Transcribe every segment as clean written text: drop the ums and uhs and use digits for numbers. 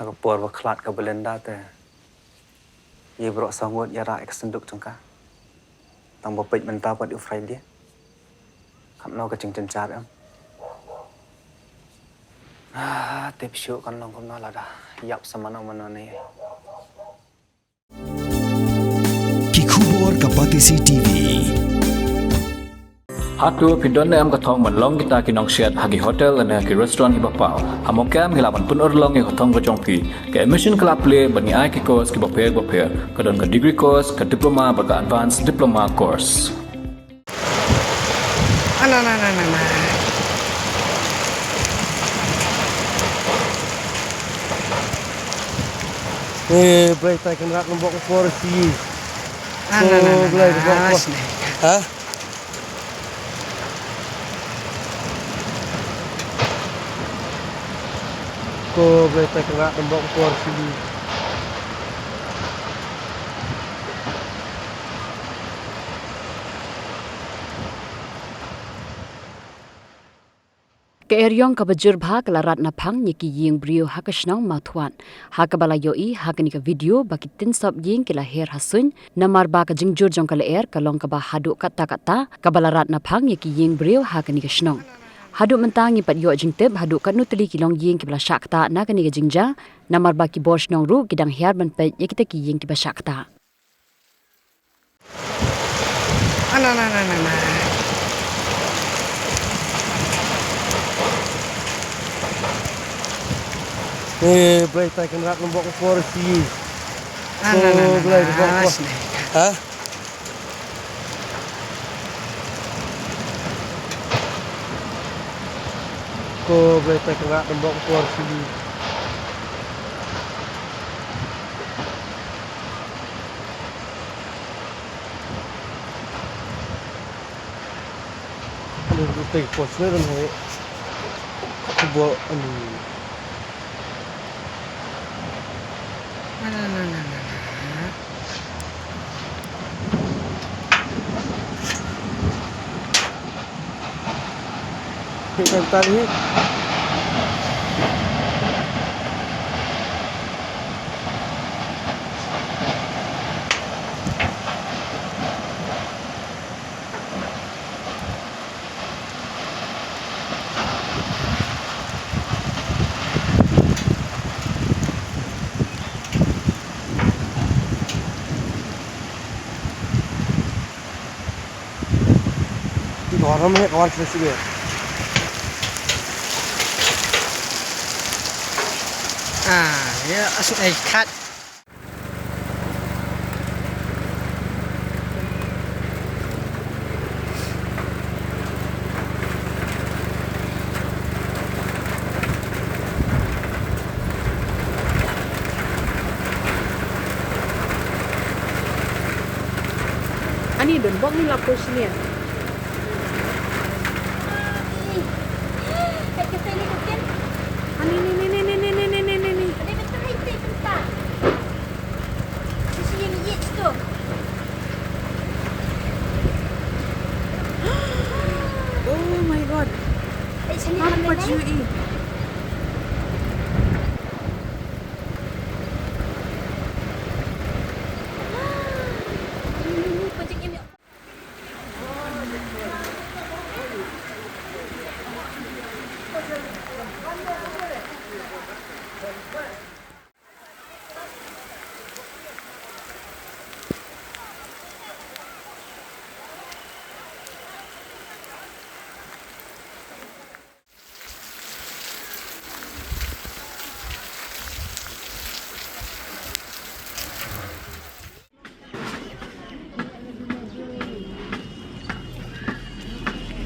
Aku por waklat ke Belanda te. Ia berok sangut yara eksenduk cengka. Tang bopet mentah pada Friday. Kam no ke ceng car am. Tip syuk kan long kam no lah dah. Yap sama mana ni. Kikubor Kapatisi TV. Hatu pindon am katong manlong kita kinong siat hagi hotel ane ki restaurant ki bapau. Hamokam hilapan pun orlong ki katong kacong pi. Ke emission kelap play bani ai ki course ki bapel kadon ke degree course ke diploma baga advanced diploma course. Ana. Boleh tak kena nombor kursi. Boleh Hah? Boleh tak kena nombor kursi. Ke Erïong ka bajur bha kala rat Naphang nyeki ying brio ha ka Shnong Mawthwan ha ka bala yoi ha ka ni ka video baki tin sop ying kila her hasuñ namar ba ka jingjur jong kala er kalong ka ba hadu kata ka bala rat Naphang nyeki ying brio ha ka ni ka Shnong hadu mentang ngi pat yo jingteb hadu ka nutli kilong ying ki bala shakta na ka ni ka jingja namar ba ki bor Shnong ru gidang her ban pe yeki ki ying ki ba shakta Ana. Boleh tak kena nombor kursi. Boleh Hah? Boleh tak kena nombor kursi. Ini take pose ni kan. Buat ni. Kita tadi. Orang ni kawan festival. Ya asuk kat. ani don bok ni lapor sini Oh my god. Apa cuy?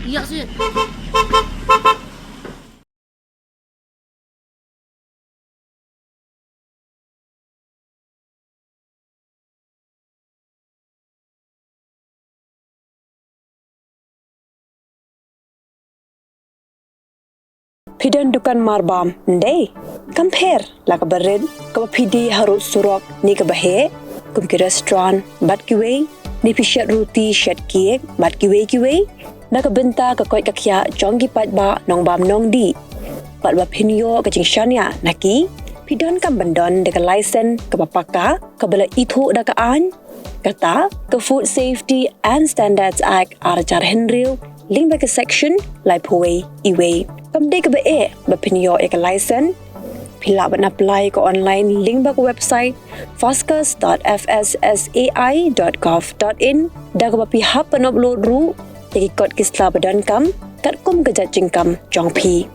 Iya sih. Pidan dukan marbam, ndai. Compare la ka bered, ka pidi harut surok ni ka bahe, kum ki restaurant, bat ki wei, ni pishat roti shat kiek, bat ki wei, na ka benta ka koi ka kya jonggi pat ba nong bam nong di. Pat ba pinyo ka jing shanya, naki, Pidon kan bendon dekat lisen ke bapaka ke bela itu dekat an kata ke Food Safety and Standards Act arjar henriu link back section lai puwe iwe kamde ke be bapinyo ek lisen pila ban apply ke online link back website foscas.fssai.gov.in dah ke bapi hap upload ru jadi kod kisla badan kam kat kum kejat jingkam jongpi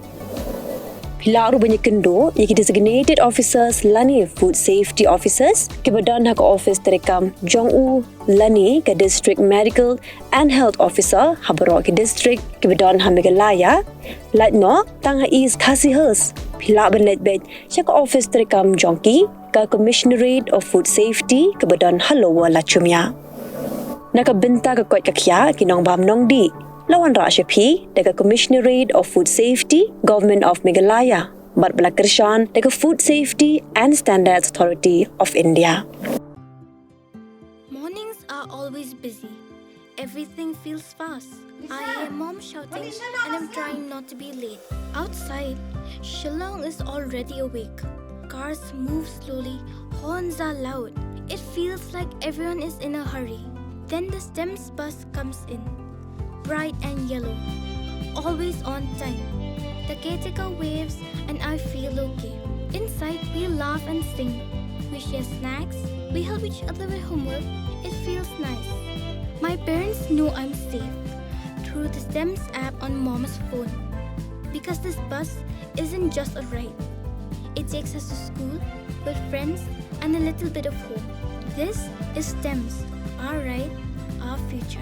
pila ru banyak kendo yaki designated officers lani food safety officers ke badan hak office terekam jongu lani ke district medical and health officer habaro ke district ke badan hamigalaya latno tang is kasihers pila ban letbet chak office terekam jongki ke commissionerate of food safety ke badan halowa lachumya nakabenta ke kot kakya kinong bam nong di lawan Rashapi dekat Commissionerate of Food Safety, Government of Meghalaya, bat belakershan dekat Food Safety and Standards Authority of India. Mornings are always busy. Everything feels fast. I hear mom shouting and I'm trying not to be late. Outside, Shnong is already awake. Cars move slowly, horns are loud. It feels like everyone is in a hurry. Then the STEMS bus comes in. Bright and yellow, always on time. The caretaker waves and I feel okay. Inside we laugh and sing. We share snacks, we help each other with homework. It feels nice. My parents know I'm safe through the STEMS app on mom's phone. Because this bus isn't just a ride. It takes us to school with friends and a little bit of hope. This is STEMS, our ride, our future.